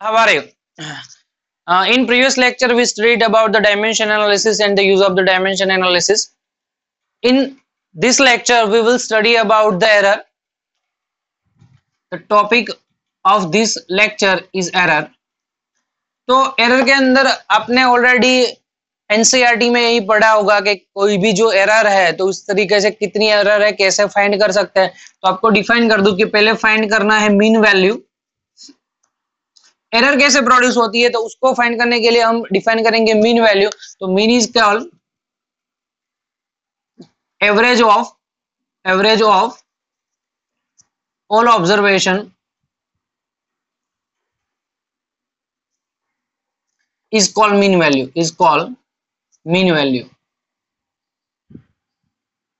How are you? In previous lecture, we studied about the dimension analysis and the use of the dimension analysis. In this lecture, we will study about the error. The topic of this lecture is error. तो error के अंदर आपने already NCERT में यही पढ़ा होगा कि कोई भी जो एरर है तो उस तरीके से कितनी एरर है कैसे फाइंड कर सकते हैं। तो आपको डिफाइन कर दूं कि पहले फाइंड करना है मीन वैल्यू। एरर कैसे प्रोड्यूस होती है तो उसको फाइंड करने के लिए हम डिफाइन करेंगे मीन वैल्यू। तो mean is called average of all observation is called mean value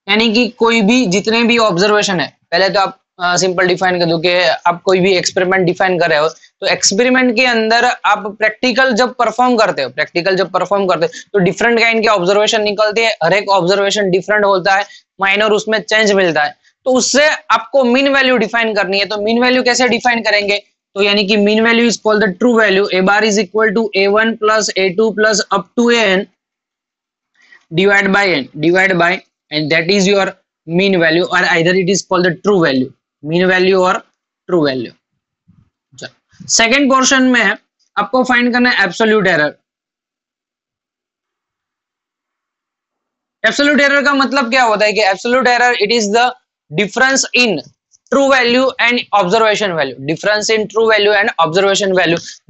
यानी कि कोई भी जितने भी ऑब्जर्वेशन है, पहले तो आप सिंपल डिफाइन कर दो कि आप कोई भी एक्सपेरिमेंट डिफाइन कर रहे हो तो एक्सपेरिमेंट के अंदर आप प्रैक्टिकल जब परफॉर्म करते हो तो डिफरेंट काइंड के ऑब्जर्वेशन निकलते हैं। हर एक ऑब्जर्वेशन डिफरेंट होता है, माइनर उसमें चेंज मिलता है। तो उससे आपको मीन वैल्यू डिफाइन करनी है। तो मीन वैल्यू कैसे डिफाइन करेंगे? तो यानी कि mean value is called the true value. A bar is equal to a1 plus a2 plus up to an divide by and that is your mean value, or either it is called the true value, mean value और true value। Second portion में आपको find करना है absolute error. Absolute error का मतलब क्या होता है कि absolute error it is the difference in true value and observation value,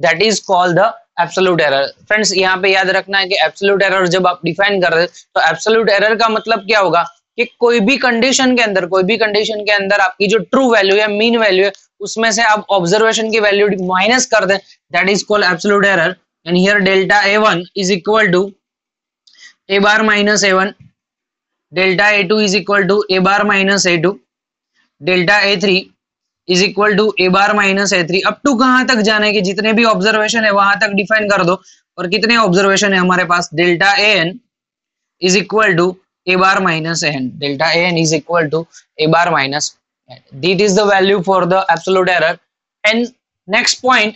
that is called the absolute error. Friends यहाँ पे याद रखना है कि एब्सोल्यूट एरर जब आप डिफाइन कर रहे हैं तो एब्सोल्यूट एरर का मतलब क्या होगा कि कोई भी कंडीशन के अंदर आपकी जो ट्रू वैल्यू है, मीन वैल्यू है, उसमें से आप ऑब्जर्वेशन की वैल्यू माइनस कर दें, that is called absolute error. And here delta a1 is equal to a bar minus a1, delta a2 is equal to a bar minus a2, delta a3 is equal to a bar minus a3। Up to कहां तक जाने के जितने भी observation है वहां तक define कर दो। और कितने ऑब्जर्वेशन है हमारे पास? Delta an is equal to a bar minus an, delta an is equal to a bar minus an। That is the value for the absolute error. And next point,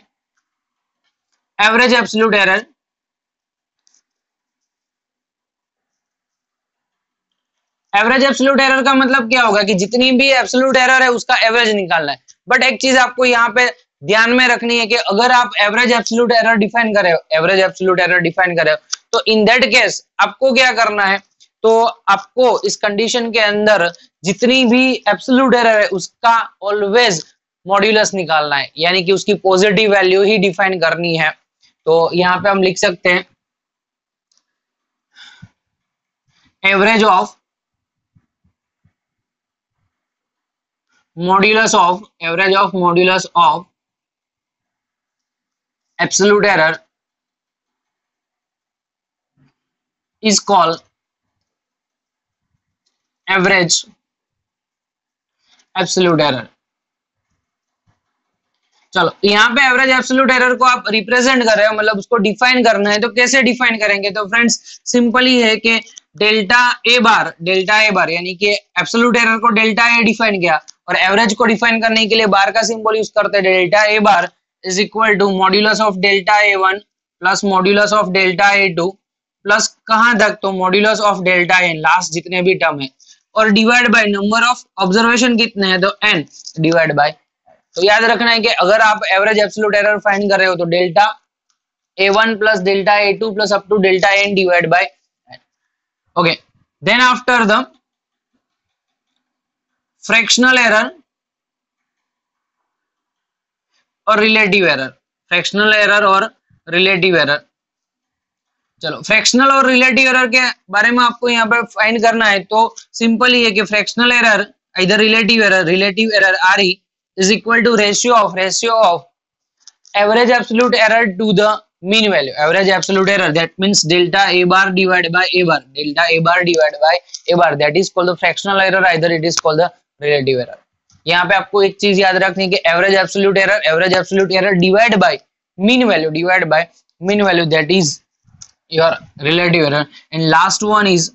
average absolute error. Average absolute error का मतलब क्या होगा कि जितनी भी absolute error है उसका average निकालना है। बट एक चीज आपको यहाँ पे ध्यान में रखनी है कि अगर आप एवरेज एब्सोल्यूट एरर डिफाइन कर रहे हो तो इन दैट केस आपको क्या करना है? तो आपको इस कंडीशन के अंदर जितनी भी एब्सोल्यूट एरर है उसका ऑलवेज मॉड्यूलस निकालना है, यानी कि उसकी पॉजिटिव वैल्यू ही डिफाइन करनी है। तो यहाँ पे हम लिख सकते हैं average of modulus of absolute error is called average absolute error। चलो यहाँ पे एवरेज एब्सोल्यूट एरर को आप रिप्रेजेंट कर रहे हो, मतलब उसको डिफाइन करना है। तो कैसे डिफाइन करेंगे? तो फ्रेंड्स सिंपल ही है कि डेल्टा ए बार यानी कि एब्सोल्यूट एरर को डेल्टा ए डिफाइन किया और एवरेज को डिफाइन करने के लिए बार का सिंबल यूज करते हैं। Delta A bar is equal to modulus of delta A one plus modulus of delta A two plus कहां तक? तो modulus of delta N, last जितने भी टर्म है, और divide by number of observation कितने हैं तो n डिवाइड बाय। तो याद रखना है कि अगर आप एवरेज एब्सोल्यूट एरर फाइंड कर रहे हो तो delta a1 plus delta a2 plus up to delta n divide by n। Okay, then after the fractional error और रिलेटिव एरर, चलो फ्रैक्शनल और रिलेटिव एरर के बारे में आपको यहाँ पर फाइंड करना है। तो सिंपल ही है कि फ्रैक्शनल एरर इधर relative error RE is equal to ratio of average absolute error to the mean value. Average absolute error that means delta A bar divide by A bar, that is called the fractional error, either it is called the relative error. यहाँ पे आपको एक चीज याद रखनी है कि average absolute error divide by mean value that is your relative error। and last one is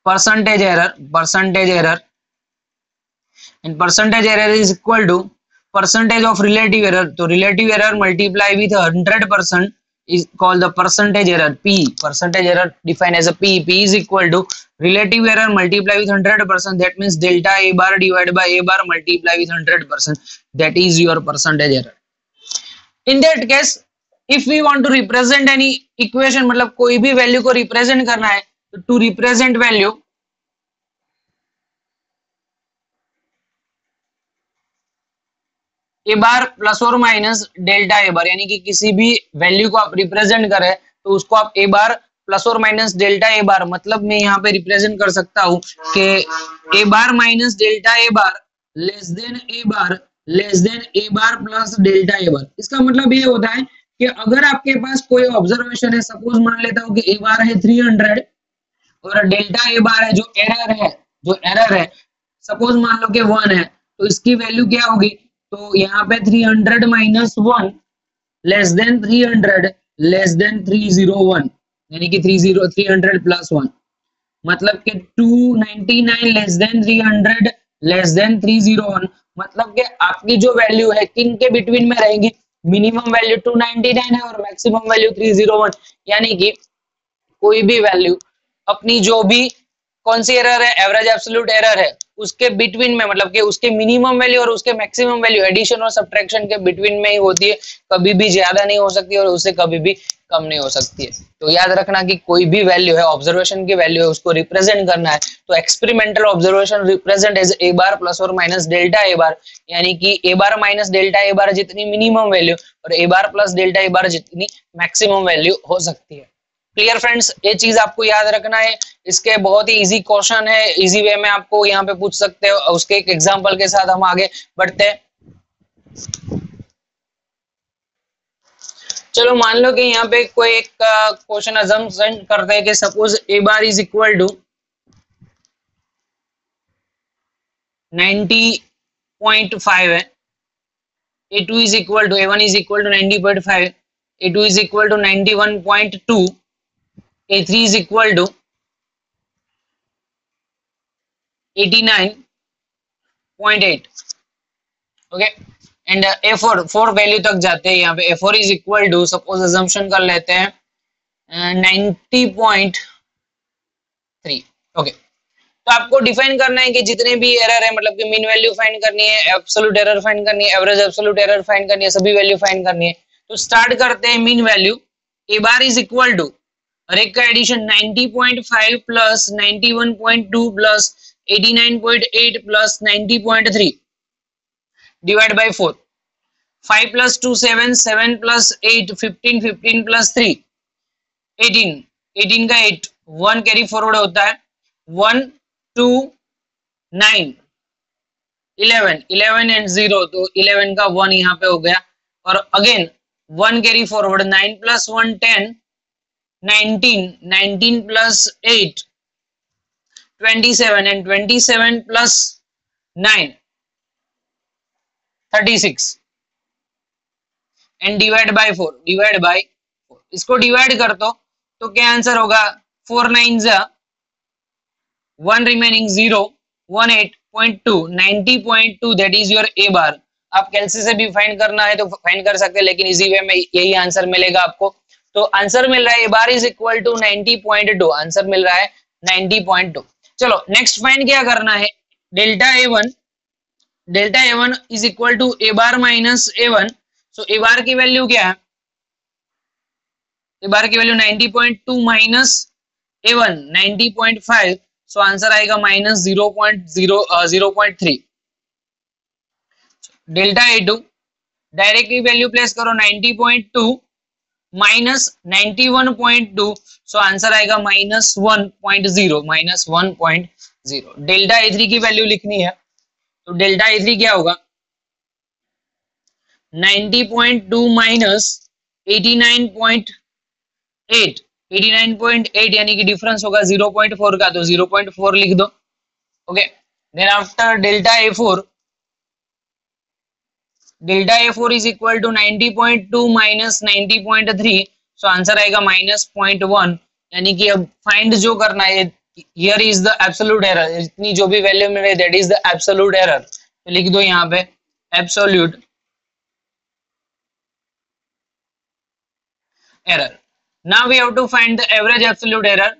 percentage error, and percentage error is equal to percentage of relative error, तो relative error multiply with 100% is called the percentage error. P, percentage error defined as a P is equal to relative error multiply with 100%, that means delta A bar divided by A bar multiply with 100%, that is your percentage error. In that case, if we want to represent any equation, मतलब कोई भी value को represent करना है, तो to represent value A bar plus और minus delta ए bar, यानी कि किसी भी वैल्यू को आप रिप्रेजेंट करें तो उसको आप ए बार प्लस और माइनस डेल्टा ए बार, मतलब मैं यहाँ पे रिप्रेजेंट कर सकता हूँ कि ए bar minus delta A bar less than A bar plus delta A बार। इसका मतलब ये होता है कि अगर आपके पास कोई ऑब्जर्वेशन है, सपोज मान लेता हूँ कि ए बार है 300 और डेल्टा ए बार है जो एरर है सपोज मान लो कि 1 है, तो इसकी वैल्यू क्या होगी, तो यहाँ पे 300 minus 1 less than 300 less than 301, यानी कि 300 प्लस 1, मतलब कि 299 लेस देन 300 लेस देन 301, मतलब कि आपकी जो वैल्यू है किन के बिटवीन में रहेंगी, मिनिमम वैल्यू 299 है और मैक्सिमम वैल्यू 301, यानी कि कोई भी वैल्यू अपनी जो भी कौन सी एरर है, एवरेज एब्सोल्यूट एरर है, उसके बिटवीन में, मतलब कि उसके मिनिमम वैल्यू और उसके मैक्सिमम वैल्यू एडिशन और सब्ट्रैक्शन के बिटवीन में ही होती है, कभी भी ज्यादा नहीं हो सकती और उससे कभी भी कम नहीं हो सकती है। तो याद रखना कि कोई भी वैल्यू है, ऑब्जर्वेशन की वैल्यू है, उसको रिप्रेजेंट करना है तो experimental observation represent as a bar plus और माइनस डेल्टा ए बार, यानी कि ए बार माइनस डेल्टा ए बार जितनी मिनिमम वैल्यू और ए बार प्लस डेल्टा ए बार जितनी मैक्सिमम वैल्यू हो सकती है। क्लियर फ्रेंड्स, ये चीज आपको याद रखना है। इसके बहुत ही इजी क्वेश्चन है, इजी वे में आपको यहाँ पे पूछ सकते हो, उसके एक एग्जांपल के साथ हम आगे बढ़ते हैं। चलो मान लो कि यहाँ पे कोई एक क्वेश्चन अजम्पशन करते हैं कि suppose A bar is equal to 90.5 है, A2 is equal to A1 is equal to 90.5, A2 is equal to 91.2, A3 is equal to 89.8, okay, and A4 value तक जाते हैं। यहाँ पे A4 is equal to, suppose assumption कर लेते हैं 90.3, okay. तो आपको डिफाइन करना है कि जितने भी एरर है, मतलब कि मीन वैल्यू फाइंड करनी है, एब्सोल्यूट एरर फाइंड करनी है, एवरेज एब्सोल्यूट एरर फाइंड करनी है, सभी वैल्यू फाइंड करनी है। तो स्टार्ट करते हैं mean value, A bar is equal to, और एक का addition 90.5 plus 91.2 plus 89.8 plus 90.3 divide by 4, 5 plus 2 7, 7 plus 8 15, 15 plus 3 18, 18 का 8, 1 कैरी फॉरवर्ड होता है, 1 2 9 11, 11 एंड 0, तो 11 का 1 यहाँ पे हो गया, और again 1 carry forward, 9 plus 1 10, 19, 19 plus 8, 27, and 27 plus 9, 36, and divide by 4, इसको डिवाइड कर दो तो क्या आंसर होगा, 4 9 1 रिमेनिंग 0, 18.2, 90.2, दैट इज योर ए बार। आप कैलसी से भी फाइंड करना है तो फाइंड कर सकते हैं, लेकिन इजी वे में यही आंसर मिलेगा आपको। तो आंसर मिल रहा है A bar is equal to 90.2, answer मिल रहा है 90.2। चलो नेक्स्ट फाइंड क्या करना है, delta A one is equal to A bar minus A1। So A bar की वैल्यू क्या है, ए बार की value 90.2 minus A1 90.5, so answer आएगा minus 0.3। Delta A2 directly value place करो, 90.2 माइनस 91.2, सो आंसर आएगा माइनस 1.0। डेल्टा A3 की value लिखनी है, तो डेल्टा A3 क्या होगा, 90.2 माइनस 89.8, यानी कि डिफरेंस होगा 0.4 का, तो 0.4 लिख दो, okay. Then after delta A4 is equal to 90.2 minus 90.3, so answer आएगा माइनस 0.1, यानी कि अब फाइंड जो करना है, here is the absolute error, इतनी जो भी वैल्यू मिले that is the absolute error, तो लिख दो यहाँ पे absolute error. Now we have to find the average absolute error.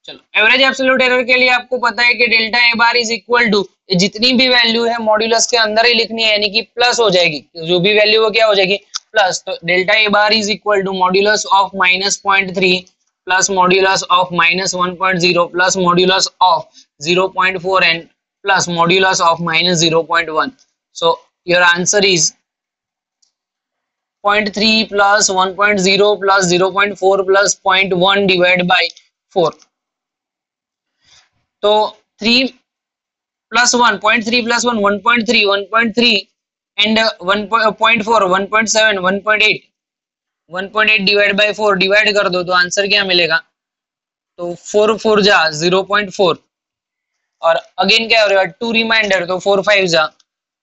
चलो एवरेज एब्सोल्यूट एरर के लिए आपको पता है कि delta A bar is equal to जितनी भी वैल्यू है मॉड्यूलस के अंदर ही लिखनी है, यानी कि प्लस हो जाएगी, जो भी वैल्यू वो क्या हो जाएगी प्लस। तो delta A bar is equal to modulus of -0.3 plus modulus of -1.0 plus modulus of 0.4 and plus modulus of -0.1. So your answer is 0.3 plus 1.0 plus 0.4 plus 0.1 divide by 4. तो 3 plus 1 0.3 plus 1 1.3 1.3 and 1.4 1.7 1.8 1.8 divide by 4 divide कर दो तो answer क्या मिलेगा, तो 4 4 जा 0.4 और again क्या हो रहा है 2 रिमाइंडर तो 4 5 जा,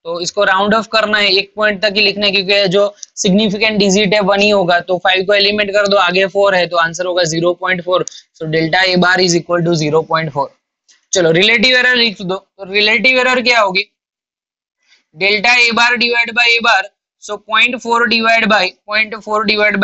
तो इसको राउंड ऑफ करना है, एक पॉइंट तक ही लिखना है क्योंकि जो सिग्निफिकेंट डिजिट है 1 ही होगा, तो 5 को एलिमेंट कर दो, आगे 4 है तो आंसर होगा 0.4. So delta A bar is equal to 0.4. चलो रिलेटिव एरर लिख दो, तो रिलेटिव एरर क्या होगी delta A bar divide by A bar. So 0.4 divide by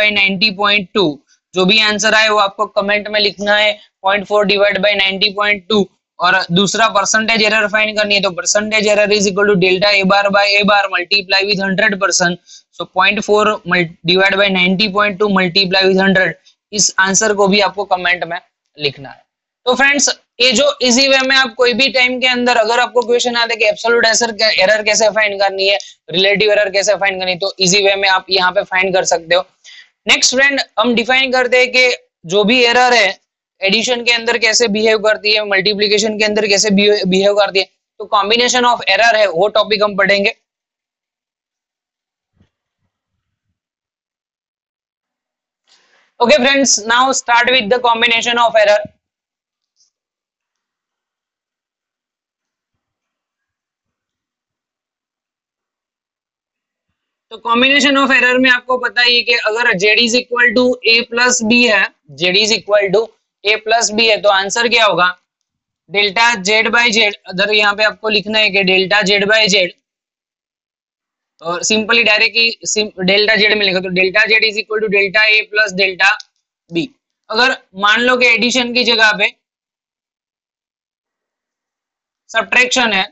90.2. जो भी आंसर आए वो आपको कमेंट में लिखना है 0.4 डिवाइड बाय 90.2. और दूसरा परसेंटेज एरर फाइंड करनी है, तो percentage error is equal to delta A bar multiply with 100%. So 0.4 divide by 90.2 multiply with 100. इस आंसर को भी आपको कमेंट में लिखना है. तो फ्रेंड्स ये जो इजी वे में आप कोई भी टाइम के अंदर अगर आपको क्वेश्चन आता है कि एब्सोल्यूट एरर कैसे फाइंड करनी है, रिलेटिव एरर कैसे फाइंड करनी है, तो इजी वे में आप यहाँ पे फाइंड कर सकते हो. नेक्स्ट फ्रेंड हम डिफाइन करते हैं कि जो भी एरर है एडिशन के अंदर कैसे बिहेव करती है, मल्टीप्लीकेशन के अंदर कैसे बिहेव करती है. तो कॉम्बिनेशन ऑफ एरर है वो टॉपिक हम पढ़ेंगे. Okay friends, now start with the combination of error. तो कॉम्बिनेशन ऑफ एरर में आपको पता ही है कि अगर z is equal to a plus B है, z is equal to a plus B है, तो आंसर क्या होगा डेल्टा z बाई जेड. अगर यहाँ पे आपको लिखना है कि डेल्टा z बाई जेड, और सिंपली डायरेक्टली डेल्टा z में लिखो तो delta z is equal to delta a plus delta B. अगर मान लो कि एडिशन की जगह पे सब्ट्रैक्शन है,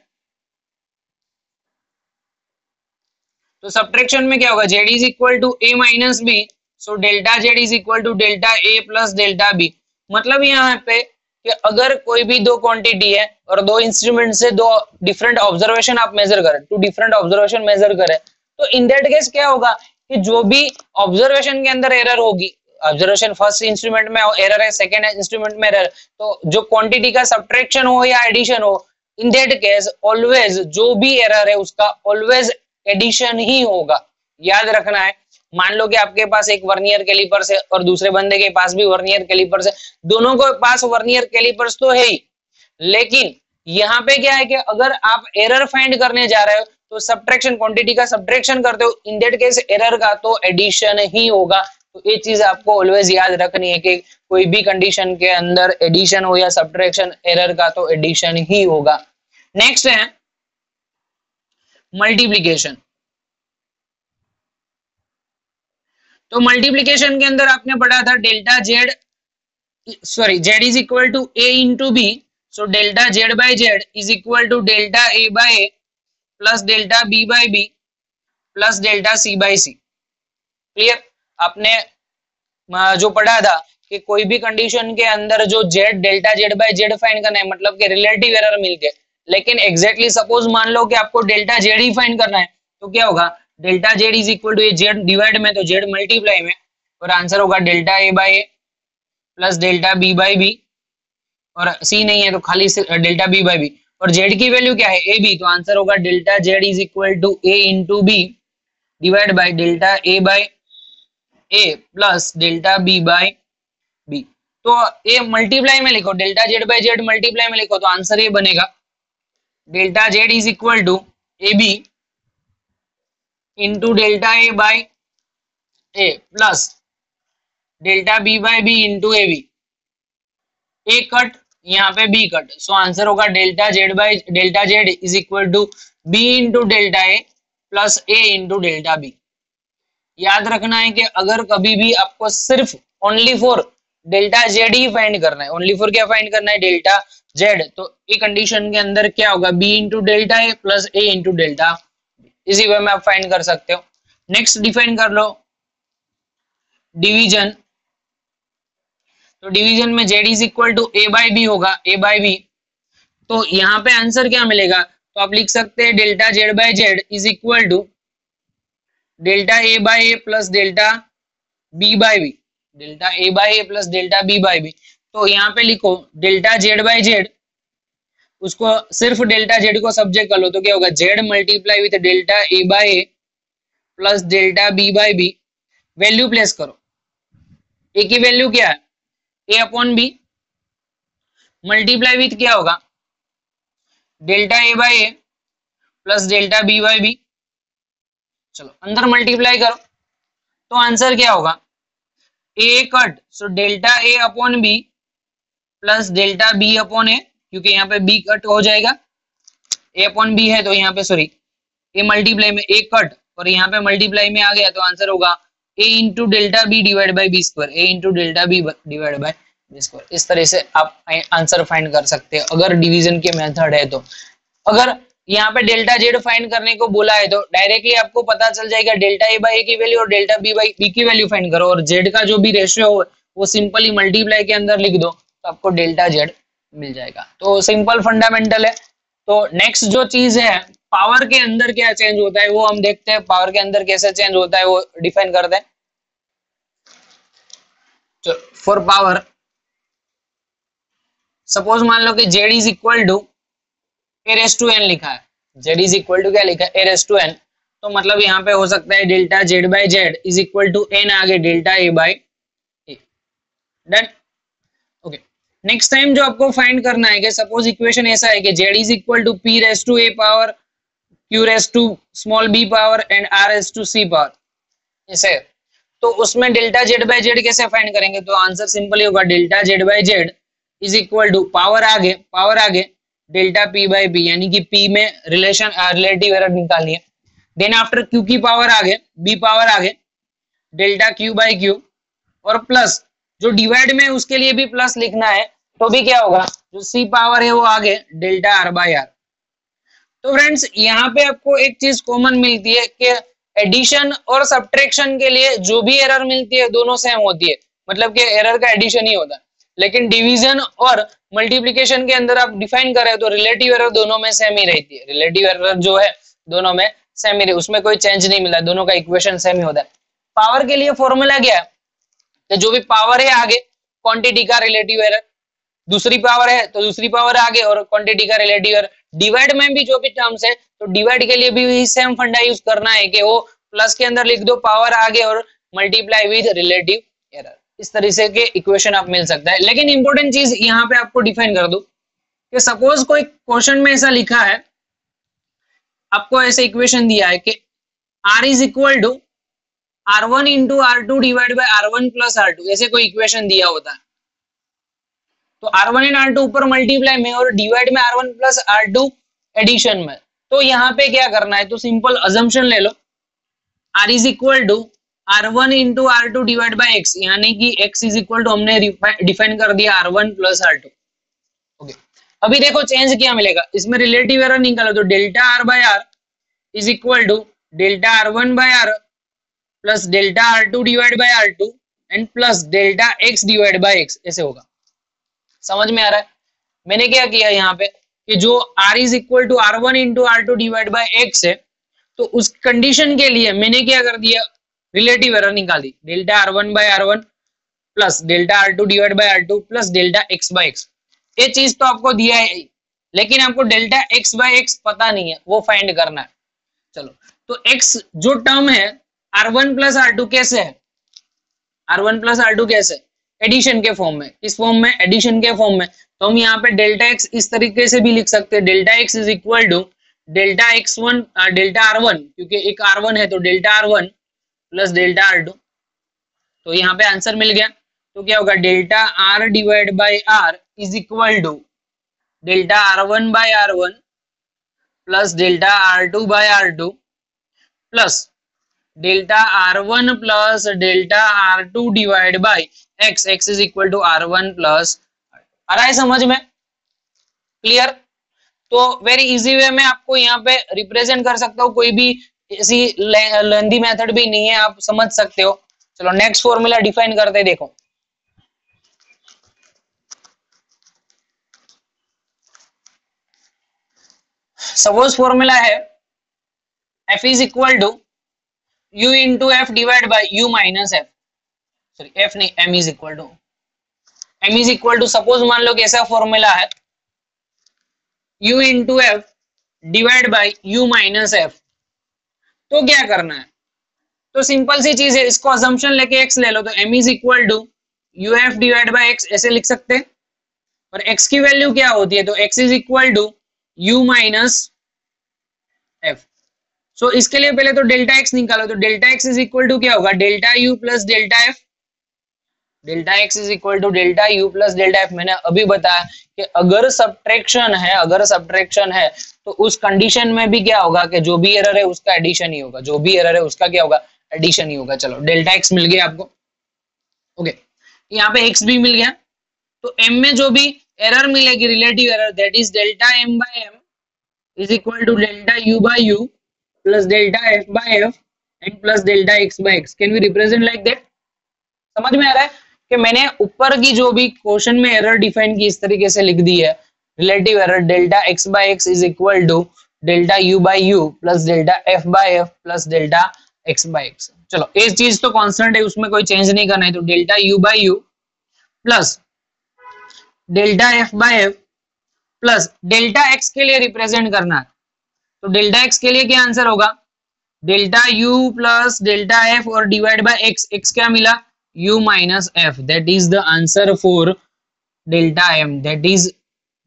तो सब्ट्रैक्शन में क्या होगा z is equal to a minus B. So delta z is equal to delta a plus delta B. मतलब यहाँ पे कि अगर कोई भी दो क्वांटिटी है और दो इंस्ट्रूमेंट से दो डिफरेंट ऑब्जर्वेशन आप मेजर करें, टू डिफरेंट ऑब्जर्वेशन मेजर करें, तो इन दैट केस क्या होगा कि जो भी ऑब्जर्वेशन के अंदर एरर होगी, ऑब्जर्वेशन फर्स्ट इंस्ट्रूमेंट में एरर है, सेकेंड इंस्ट्रूमेंट में एरर, तो जो क्वांटिटी का सब्ट्रैक्शन हो या एडिशन हो, इन दैट केस ऑलवेज जो भी एरर है उसका ऑलवेज एडिशन ही होगा. याद रखना है. मान लो कि आपके पास एक वर्नियर कैलिपर्स है और दूसरे बंदे के पास भी वर्नियर कैलिपर्स है, दोनों के पास वर्नियर कैलिपर्स तो है ही, लेकिन यहाँ पे क्या है कि अगर आप एरर फाइंड करने जा रहे हो तो सब्ट्रैक्शन, क्वांटिटी का सब्ट्रैक्शन करते हो, इन दैट केस एरर का तो एडिशन ही होगा. तो ये चीज आपको ऑलवेज याद रखनी है कि कोई भी कंडीशन के अंदर एडिशन हो या सब्ट्रैक्शन, एरर का तो एडिशन ही होगा. नेक्स्ट है मल्टीप्लीकेशन. तो मल्टीप्लीकेशन के अंदर आपने पढ़ा था delta Z, sorry Z is equal to A into B. So delta Z by Z is equal to delta A by A plus delta B by B plus delta C by C. Clear. आपने जो पढ़ा था कि कोई भी condition के अंदर जो Z delta Z by Z find करना है, मतलब कि रिलेटिव एरर मिलके, लेकिन एग्जैक्टली सपोज मान लो कि आपको डेल्टा जेड ही फाइंड करना है, तो क्या होगा delta Z is equal to Z divide में तो जेड मल्टीप्लाई में, और आंसर होगा delta A by A plus delta B by B, और सी नहीं है तो खाली डेल्टा बी बाई बी, और जेड की वैल्यू क्या है ए बी, तो आंसर होगा delta Z is equal to A into B divide by delta A by A plus delta B by B. तो ए मल्टीप्लाई में लिखो, delta Z by Z multiply में लिखो तो आंसर ये बनेगा delta Z is equal to A B into delta A by A plus delta B by B into A B. A cut, यहाँ पे बी कट, सो आंसर होगा delta Z is equal to B into delta A plus A into delta B. याद रखना है कि अगर कभी भी आपको सिर्फ only for delta Z he find करना है, ओनली फॉर क्या फाइंड करना है, डेल्टा जेड, तो ये कंडीशन के अंदर क्या होगा, B into delta A plus A into delta, इसी वे में आप फाइंड कर सकते हो। नेक्स्ट डिफाइन कर लो डिवीजन, तो डिवीजन में Z is equal to A by B होगा, ए बाई बी, तो यहाँ पे आंसर क्या मिलेगा, तो आप लिख सकते हैं delta Z by Z is equal to delta A by A plus delta B by B, delta A by A plus delta B by B. तो यहाँ पे लिखो डेल्टा जेड बाई जेड, उसको सिर्फ डेल्टा जेड को subject कर लो, तो क्या होगा, Z multiply with delta A by A plus delta B by B, value place करो, ए की वैल्यू क्या है, A upon B, multiply with क्या होगा, delta A by A plus delta B by B, चलो अंदर मल्टीप्लाई करो, तो आंसर क्या होगा, A cut, so delta A upon B plus delta B upon A, क्योंकि यहाँ पे बी कट हो जाएगा, ए अपॉन बी है तो यहाँ पे सॉरी ए मल्टीप्लाई में ए कट और यहाँ पे मल्टीप्लाई में आ गया, तो आंसर होगा A into delta B divide by B square, A into delta B divide by B square. इस तरह से आप आंसर फाइंड कर सकते हैं अगर डिवीजन के मेथड है तो। अगर यहाँ पे डेल्टा जेड फाइंड करने को बोला है तो डायरेक्टली आपको पता चल जाएगा डेल्टा ए बाई ए की वैल्यू और डेल्टा बी बाई बी की वैल्यू फाइंड करो, और जेड का जो भी रेशियो हो वो सिंपली मल्टीप्लाई के अंदर लिख दो, तो आपको डेल्टा जेड मिल जाएगा। तो सिंपल फंडामेंटल है। तो नेक्स्ट जो चीज है, पावर के अंदर क्या चेंज होता है वो हम देखते हैं, पावर के अंदर कैसे चेंज होता है वो डिफाइन करते हैं। तो फॉर पावर सपोज मान लो कि Z is equal to A raise to N लिखा है, जेड इज इक्वल टू क्या लिखा है, ए रेस टू एन, तो मतलब यहाँ पे हो सकता है delta Z by Z is equal to N आगे delta A by A, done, okay. Next time जो आपको फाइंड करना है कि सपोज इक्वेशन ऐसा है कि Z is equal to P raise to A power Q raise to small B power and R raise to C power, ऐसे, तो उसमें डेल्टा जेड बाई जेड कैसे फाइंड करेंगे, तो आंसर सिंपली होगा delta Z by Z is equal to power आगे delta P by P, यानी कि पी में रिलेशन रिलेटिव एरर निकालिए, देन आफ्टर क्यू की पावर आगे बी पावर आगे डेल्टा क्यू बाई क्यू, और प्लस जो डिवाइड में उसके लिए भी प्लस लिखना है, तो भी क्या होगा, जो सी पावर है वो आगे डेल्टा आर बाई आर। तो फ्रेंड्स यहाँ पे आपको एक चीज कॉमन मिलती है कि एडिशन और सब्ट्रैक्शन के लिए जो भी एरर मिलती है दोनों सेम होती है, मतलब कि एरर का एडिशन ही होता है। लेकिन डिवीजन और मल्टीप्लिकेशन के अंदर आप डिफाइन करें तो रिलेटिव एरर दोनों में सेम ही रहती है, रिलेटिव एरर जो है दोनों में सेम ही, उसमें कोई चेंज नहीं मिला, दोनों का इक्वेशन सेम ही होता है। पावर के लिए फॉर्मूला क्या है, तो जो भी पावर है आगे क्वांटिटी का रिलेटिव एरर, दूसरी पावर है तो दूसरी पावर आगे और क्वांटिटी का रिलेटिव एरर। डिवाइड में भी जो भी टर्म्स है, तो डिवाइड के लिए भी सेम फंडा यूज करना है कि वो प्लस के अंदर लिख दो पावर आगे और मल्टीप्लाई विद रिलेटिव एरर, इस तरह से के इक्वेशन आप मिल सकता है। लेकिन इंपॉर्टेंट चीज यहाँ पे आपको डिफाइन कर दो कि सपोज कोई क्वेश्चन में ऐसा लिखा है, आपको ऐसे इक्वेशन दिया है कि R is equal to R1 into R2 divide by R1 plus R2, ऐसे कोई इक्वेशन दिया होता है, तो R1 एंड R2 ऊपर मल्टीप्लाई में और डिवाइड में R1 प्लस R2 एडिशन में। तो यहाँ पे क्या करना है, तो सिंपल अजम्पशन ले लो, R is equal to R1 into R2 divide by X, यानी कि X इज इक्वल टू हमने डिफाइन कर दिया R1 प्लस R2, ओके। अभी देखो चेंज क्या मिलेगा, इसमें रिलेटिव एरर निकालो, तो delta R by R is equal to delta R1 by R plus delta R2 divide by R2 and plus delta X divide by X, ऐसे होगा। समझ में आ रहा है? मैंने क्या किया यहाँ पे कि जो R is equal to R1 into R2 divide by X है, तो उस कंडीशन के लिए मैंने क्या कर दिया, रिलेटिव एरर निकाल दी, delta R1 by R1 plus delta R2 divide by R2 plus delta X by X। ये चीज तो आपको दिया है, लेकिन आपको डेल्टा X बाई X पता नहीं है, वो फाइंड करना है। चलो, तो X जो टर्म है R1 प्लस R2 कैसे है, R1 प्लस R2 कैसे, एडिशन के फॉर्म में, किस फॉर्म में, एडिशन के फॉर्म में। तो हम यहाँ पे डेल्टा X इस तरीके से भी लिख सकते हैं, delta X is equal to delta X1 delta R1, क्योंकि एक R1 है तो delta R1 plus delta R2, तो यहाँ पे आंसर मिल गया। तो क्या होगा, delta R divide by R is equal to delta R1 by R1 plus delta R2 by R2 plus delta R1 plus delta R2 divide by X, X is equal to R1 plus, आ रहा है समझ में? Clear? तो very easy way में आपको यहाँ पे रिप्रेजेंट कर सकता हूँ, कोई भी ऐसी लेंदी मेथड भी नहीं है, आप समझ सकते हो। चलो नेक्स्ट फॉर्मूला डिफाइन करते हैं, देखो सपोज फॉर्मूला है f is equal to u into F divide by u minus F, sorry f नहीं, m is equal to suppose मान लो कि ऐसा फॉर्मूला है u into F divide by u minus F. तो क्या करना है? तो सिंपल सी चीज है, इसको असम्पशन लेके x ले लो, तो m is equal to U F divide by x ऐसे लिख सकते हैं। और x की वैल्यू क्या होती है? तो x is equal to u minus F. So इसके लिए पहले तो डेल्टा x निकालो, तो delta x is equal to क्या होगा? Delta u plus delta F. Delta x is equal to delta u plus delta F. मैंने अभी बताया कि अगर सब्ट्रैक्शन है तो उस कंडीशन में भी क्या होगा कि जो भी एरर है उसका एडिशन ही होगा, जो भी एरर है उसका क्या होगा? एडिशन ही होगा। चलो डेल्टा x मिल गया आपको, ओके, यहाँ पे x भी मिल गया। तो m में जो भी एरर मिलेगी, relative error, that is delta m by m is equal to delta u by u plus delta f by f and plus delta x by x। Can we represent like that? समझ में आ रहा है कि मैंने ऊपर की जो भी क्वेश्चन में एरर डिफाइन की इस तरीके से लिख दी है, relative error delta x by x is equal to delta u by u plus delta f by f plus delta x by x। चलो एक चीज तो कांस्टेंट है, उसमें कोई चेंज नहीं करना है, तो delta u by u plus delta f by f plus delta x के लिए रिप्रेजेंट करना है, तो डेल्टा x के लिए क्या आंसर होगा? Delta u plus delta f और डिवाइड बाय x, x क्या मिला? u minus f, that is the answer for delta m, that is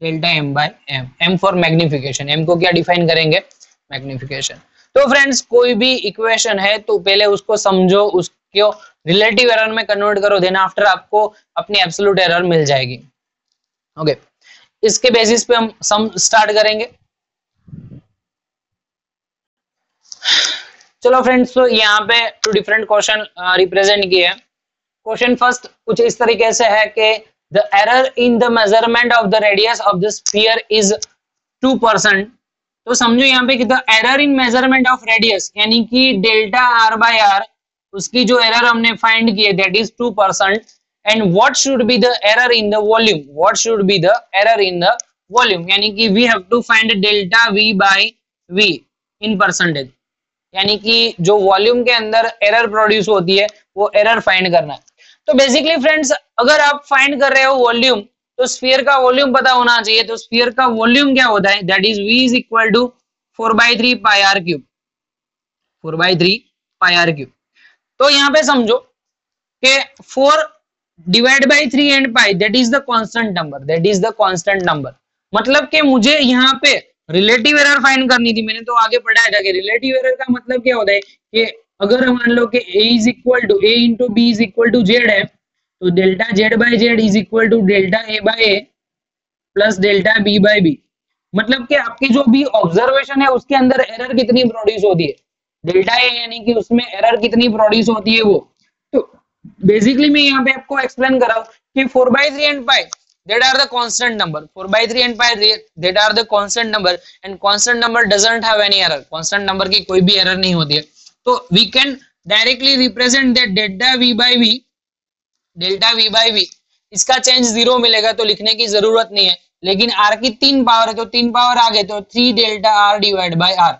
delta m by m। m for magnification, m को क्या define करेंगे? Magnification. तो friends कोई भी equation है तो पहले उसको समझो, उसको रिलेटिव एरर में कन्वर्ट करो, देन आफ्टर आपको अपनी एब्सोल्यूट एरर मिल जाएगी। ओके, इसके बेसिस पे हम सम स्टार्ट करेंगे। चलो फ्रेंड्स, तो यहाँ पे टू डिफरेंट क्वेश्चन रिप्रेजेंट किए हैं। क्वेश्चन फर्स्ट कुछ इस तरीके से है कि the error in the measurement of the radius of the sphere is 2%। तो समझो यहाँ पे कि the error in measurement of radius, यानी कि डेल्टा आर बाय आर, उसकी जो एरर हमने फाइंड की है that is 2%। And what should be the error in the volume, what should be the error in the volume, यानी कि we have to find delta V by V in percentage, यानी कि जो volume के अंदर error produce होती है वो एरर फाइंड करना है। तो बेसिकली फ्रेंड्स, अगर आप फाइंड कर रहे हो वॉल्यूम, तो स्फीयर का वॉल्यूम पता होना चाहिए। तो स्फीयर का वॉल्यूम क्या होता है? That is v is equal to 4/3 pi R cube, 4/3 pi R cube. तो यहाँ पे समझो कि 4 divide by 3 and pi, that is the constant number, that is the constant number. मतलब कि मुझे यहाँ पे रिलेटिव एरर फाइंड करनी थी। मैंने तो आगे पढ़ाया था कि रिलेटिव एरर का मतलब क्या होता है कि अगर मान लो कि a is equal to a into B is equal to Z है, तो delta z by z is equal to delta a by a plus delta b by b। मतलब कि आपकी जो भी ऑब्जर्वेशन है उसके अंदर एरर कितनी प्रोड्यूस होती है, डेल्टा a, यानी कि उसमें एरर कितनी प्रोड्यूस होती है वो। तो बेसिकली मैं यहाँ पे आपको एक्सप्लेन कर रहा हूँ कि 4/3 and pi that are the constant number, 4/3 and pi that are the constant number and constant number doesn't have any error, constant number की कोई भी एरर नहीं होती है। तो we can directly represent that delta v by v, इसका change 0 मिलेगा तो लिखने की जरूरत नहीं है, लेकिन r की 3 पावर है तो 3 पावर आ गए तो 3 delta r divide by r,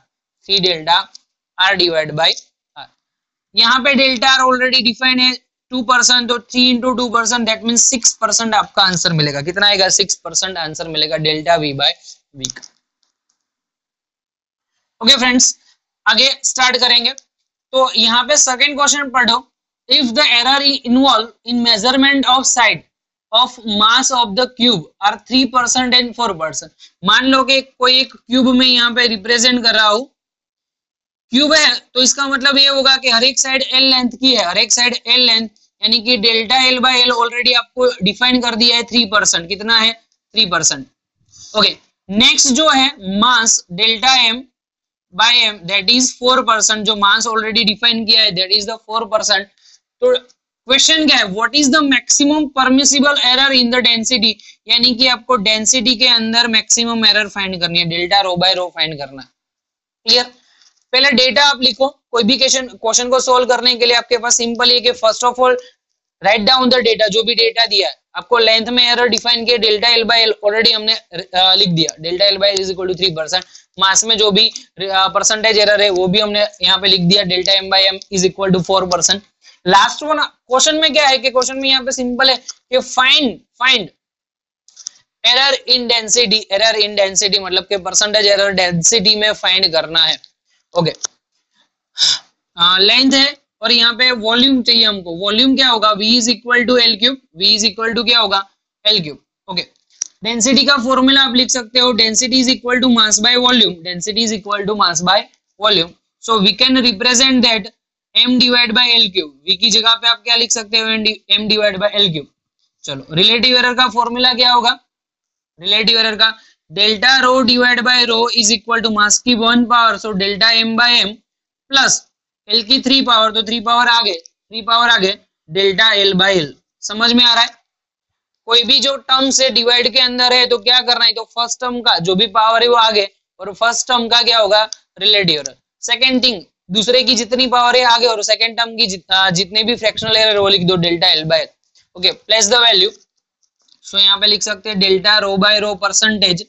3 delta r divide by r। यहाँ पे डेल्टा r ऑलरेडी डिफाइन है 2%, तो 3 इंटू 2% दैट मीन 6% आपका आंसर मिलेगा। कितना आएगा? 6% आंसर मिलेगा डेल्टा वी बाय वी का। ओके फ्रेंड्स, आगे स्टार्ट करेंगे। तो यहाँ पे सेकंड क्वेश्चन पढ़ो, if the error involve in measurement of side of mass of the cube are 3% and 4%। मान लो कि कोई एक क्यूब में यहाँ पे रिप्रेजेंट कर रहा हूं, क्यूब है तो इसका मतलब ये होगा कि हर एक साइड एल लेंथ की है, हर एक साइड एल लेंथ, यानी कि delta L by L already आपको डिफाइन कर दिया है 3%। कितना है? 3%। ओके, नेक्स्ट जो है mass delta M, by M that is 4%, जो मास ऑलरेडी डिफाइन किया है दैट इज द 4%। तो क्वेश्चन क्या है, what is the maximum permissible error in the density, यानी कि आपको डेंसिटी के अंदर मैक्सिमम एरर फाइंड करनी है, delta rho by row find करना है। क्लियर? पहले डेटा आप लिखो, कोई भी क्वेश्चन को सोल्व करने के लिए आपके पास सिंपल है कि first of all write down the data, जो भी डेटा दिया है आपको। लेंथ में एरर डिफाइन किया delta L by L already हमने लिख दिया, delta L by L is equal to 3%। Mass में जो भी परसेंटेज एरर है वो भी हमने यहाँ पे लिख दिया, delta M by M is equal to 4%। Last one question में क्या है कि क्वेश्चन में यहाँ पे सिंपल है कि find error in density, error in density मतलब कि परसेंटेज एरर डेंसिटी में फाइंड करना है। ओके, लेंथ है और यहाँ पे वॉल्यूम चाहिए हमको। वॉल्यूम क्या होगा, v is equal to L cube, v is equal to क्या होगा, एल क्यूब। ओके, डेंसिटी का फॉर्मूला आप लिख सकते हो, density is equal to mass by volume, density is equal to mass by volume. So we can represent that m divide by L cube, v की जगह पे आप क्या लिख सकते हो, m divide by L cube. चलो, रिलेटिव एरर का फॉर्मूला क्या होगा, रिलेटिव एरर का delta rho divide by rho is equal to mass की 1 power, so delta m by m plus L की 3 पावर, तो 3 पावर आगे डेल्टा एल बाय एल। समझ में आ रहा है? कोई भी जो टर्म से डिवाइड के अंदर है तो क्या करना है, तो फर्स्ट टर्म का जो भी पावर है वो आगे और फर्स्ट टर्म का क्या होगा, रिलेटिव एरर। सेकंड थिंग, दूसरे की जितनी पावर है आगे और सेकंड टर्म की जितने भी फ्रैक्शनल एरर वो लिख दो, delta L by L. Okay, place the value. So यहाँ पे लिख सकते हैं delta rho by rho percentage,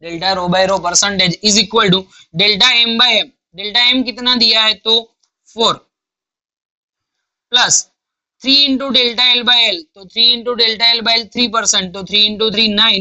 delta rho by rho percentage is equal to delta M by M. Delta M कितना दिया है, तो 4 plus 3 into delta L by L, तो 3 into delta L by L 3%, तो 3 इंटू 3 9,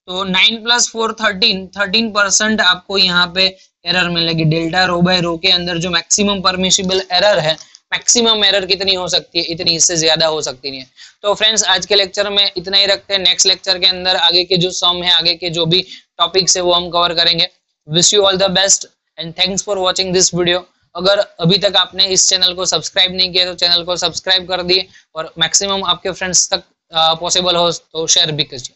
तो 9 plus 4 13% आपको यहाँ पे एरर मिलेगी। डेल्टा रो बाय रो के अंदर जो मैक्सिमम परमिसिबल एरर है, मैक्सिमम एरर कितनी हो सकती है, इतनी, इससे ज्यादा हो सकती नहीं है। तो फ्रेंड्स आज के लेक्चर में इतना ही रखते हैं, नेक्स्ट लेक्चर के अंदर आगे के जो सम है, आगे के जो भी टॉपिक्स है वो हम कवर करेंगे। Wish you all the best and thanks for watching this video. अगर अभी तक आपने इस चैनल को सब्सक्राइब नहीं किया तो चैनल को सब्सक्राइब कर दिए और मैक्सिमम आपके फ्रेंड्स तक पॉसिबल हो तो शेयर भी कीजिए।